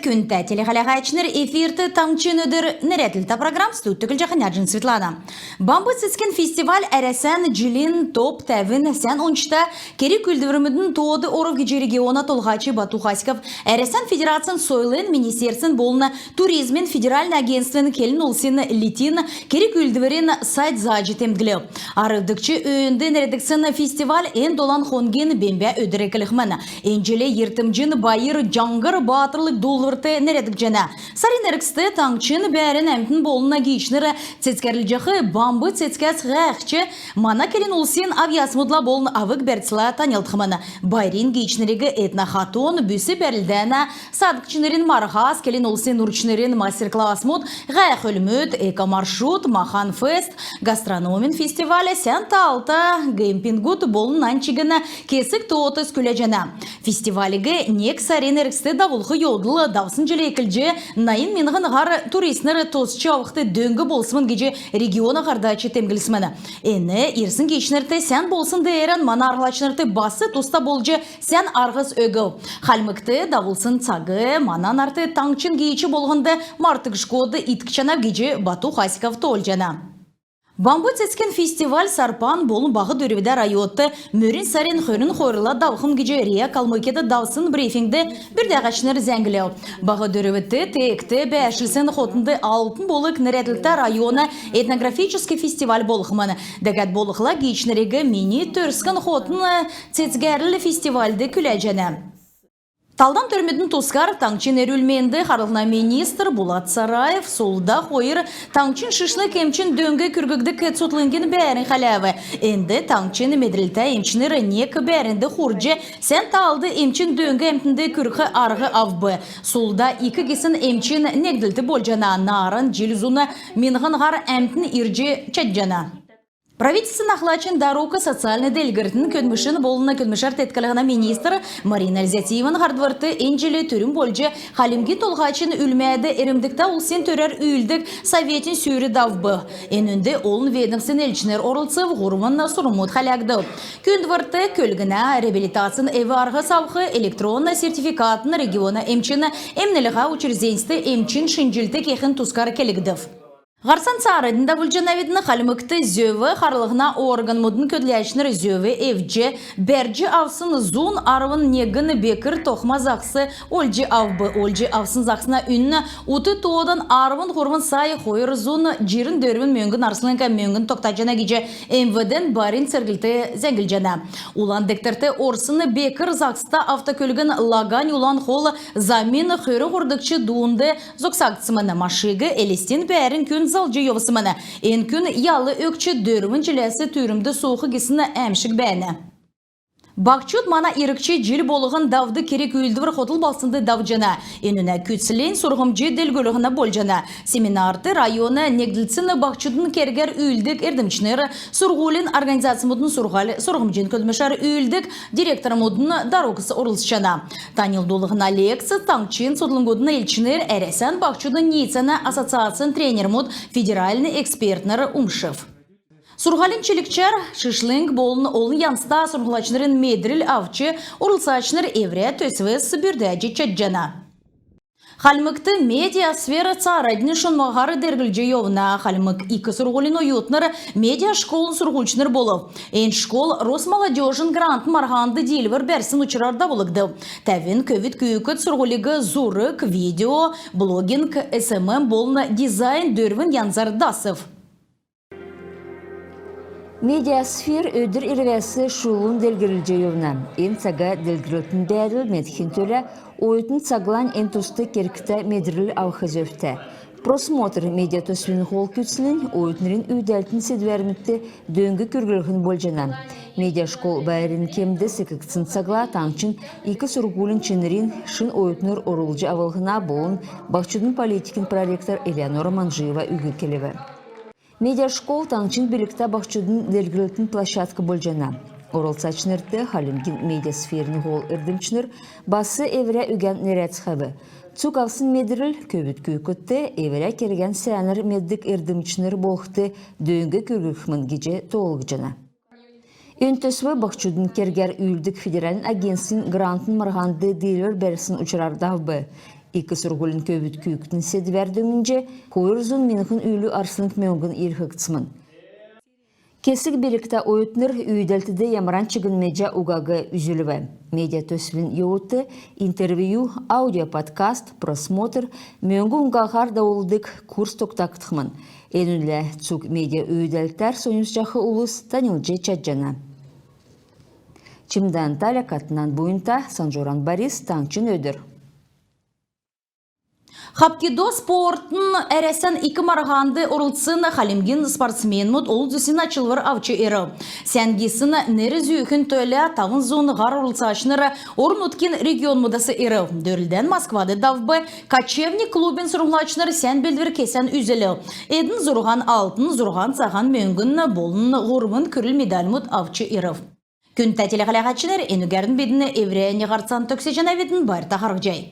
күнті телехалағайчыныр эфирті таңчын өдір нәретілті программ студтүкіл жақыняржын Светлана. Бамбы сізкен фестиваль әрәсән жилин топ тәвін сән ончта кері күлдівірімідің тоды оров кече региона толғачы Бату Хаськов әрәсән федерациян сойлын министерсін болына туризмен федеральный агентствен келін олсын литин кері күлдівірін сайт зажитемділі. Арыдықчы өйінді нәредіксін фестиваль ен долан хонген бембе өдірекіліқмін. Энджеле ертімжін байыр жаңғыр батырлық долвырты нәредік жана. Сарин әріксті таңчын бәрін әмтін болына кейшнірі цецкерліжіқі бамбы цецкәс ғәқчі мана келін олсын авиасмудла болын авық бәртсіла танелтқымын. Байрин кейшнірігі этна хатон бүсі бәрілдәна садықчынырын марғас келін олсын ұрчынырын мастер-класс мұд ғәқ өлмөд, эко-маршрут, махан фест, гастрономин фестивалі сән талта, геймпингут болын анчығына кесік тоғытыз күлі жана. Фестивалігі нек сарин әріксті давылғы йодылы давсын жылы екілже найын менғын ғар туристнері тосчы ауықты дөңгі болсымын кеже региона ғардачы темгілісмені. Әні ерсін кешінірті сән болсын дәйерін мана арғылачынырты басы тоста болжы сән арғыз өгіу. Қалмықты давылсын цагы манан арты таңчын кейчі болғынды мартық шкоды иткчанав кеже Бату Хаськов тол жана. Бамбы цескен фестиваль сарпан болын бағы дөревді райотты мөрін сарин хөрін қойрыла давқым кеже Рия Калмыкеті давсын брифингді бірді ағашыныр зәңгілеу. Бағы дөревіті текті бәшілсін қотынды алтын болық нәреділті районы этнографический фестиваль болықманы. Дәгәт болықла кейчінірегі мини түрскен қотын цецгәрлі фестивальді күләжені. Талдан төрметін тускар таңчын әрілменді қарылына министр Булат Сараев солда қойыр таңчын шышлы кемчін дөңгі күргігді кәтсотлынген бәрін қалавы. Әнді таңчын медрілті емчінір нек бәрінді құржы сән талды емчін дөңгі әмтінді күргі арғы авбы. Солда екі кесін емчін негділді болжана нарын желізуны менғын ғар әмтін иржі чәджана. Правительство нахлачен дорога социальный делгертін көнмішін болына көнмішар теткалығына министр Марина Альзятиеван ғардварты энджелі түрім болжы халимге толғачын үлмәді әрімдікті олсен төрер үйілдік советин сүйрі давбы. Энінде олын ведімсін әлчінер орылсып ғұрмын сұрымуд халягды. Көндварты көлгіна реабилитацин әві арғы савқы электронна сертификатын региона әмчіні әмніліға учерзенсті әмчин шынжилті кехін тускар келігдів. Ғарсан царыдында бүлжанавидіні қалымықты зөві қарлығына орган мұдын көдләшінір зөві евже бәрджі авсын зун арвын негіні бекір тоқма зақсы ольжі авбы. Ольжі авсын зақсына үнні ұты тоғыдан арвын қорвын сай қойыр зун жирін дөрвін мөңгін арсылынға мөңгін тоқтажана кеже МВДен барин сәргілті зәңгіл жана. Улан дектерті орсыны бекір зақсыта автокөлгін лагань улан қолы замин қөрі құрдықчы дуынды зоқсақсымыны машығы әлестен бәрін күн залжы йовысымыны. Ен күн ялы өкчі дөрвін жиләсі түрімді соқы кесіні әмшік бәні. Бақчуд мана ирікчі жил болығын давды керек үйілдівір қотыл балсынды давжана. Енуна күтсілен сұрғымжы делгөліғына болжана. Семинарды районы негділсіні бақчудын кергер үйілдік ердімчінері сұрғулин организациямудын сұрғымжын көлмішар үйілдік директорымудын дарогысы орылсышана. Танил долығына лекция таңчын сотлыңгудын елчінер әресен бақчудын нейцаны ассоциациян тренермуд федеральный экспертнері умшев. Сурғалин челікчар шышлынг болын олын янста сурғалачнырын медрил авчы орылсачныр евре төсвес бүрдәжі чаджана. Халмыкты медиа-сфера царадны шонмағары дергілжі йовна. Халмык икі сурғолин ойотныр медиа школын сурғульчныр болов. Эйн школ Росмолодежін грант марғанды дейлвір бәрсін учырарда болыгды. Тәвін көвіт күйікіт сурғолигі зурык, видео, блогинг, СММ болын дизайн дөрвін янзар дасыв. Медиасфер өдір ирвәсі шулын делгірілжі евна. Ен сага делгірілтін бәріл медхин төлі ойытын цаглан ен тұсты керкіті медіріл ауқызөфті. Просмотр медиа төсвін қол күтсілін ойытынырын үйдәлтін седвермітті дөңгі күргілігін болжана. Медиа школ бәрін кемді сікіксін цагла таңчын екі сұрғулын чынырын шын ойытыныр орылжы авылғына болын бақчудың политикін проректор Элеонора Манжиева үйгі келеві. Медиашкол таңчын білікті бақчудың делгілітін площадка болжана. Орылсачнырды халимгин медиасферні ғол үрдімчінір басы евре үген нерәтсхабы. Цук авсын медіріл көбіт күйкітті евре керген сәнір меддік үрдімчінір болықты дөңгі күргікмін геже тоғылғы жана. Öntösvö bakçudun kerger üldük federalin agentsin grantın marğandı dealer bersin uçurar davbı. İki surgulun köbüt küyüktün sedverdiğince koyurzun minhın üylü arsınık meongın ilhıqtsımın. Kesik birlikte oyutnır üydeltide yamaran çıgın media ugağı üzülüve. Media tösvin yoğutu, interview, audio podcast, prosmotr, meongu ungağar davuldık kurs toktaktımın. Enünle çuk media üydelter soyunçakı ulus Tanilce Çadjana. Çimden talakatından boyunta Sanjoran Baris Tangçın ödür. Хапкидо спортын әресен 2 марғанды орылтсын халимгин спортсмен мұд ол дүсін ачылвар авчы ері. Сәнгесін нәрі зүйікін төлі тавын зоны ғар орылтсашыныры орын өткен регион мұдасы ері. Дөрілден Москвады давбы Качевник клубын сұрғылачыныр сән белдвір кесен үзілі. Эдін зұрған алтын, зұрған саған мөңгін болын ғұрмын күріл медаль мұд авчы ері. Күн тәтелі қалағатшылар әнігерін бедіні евреяне ғарцан төксе жана бедін бар тақарық жай.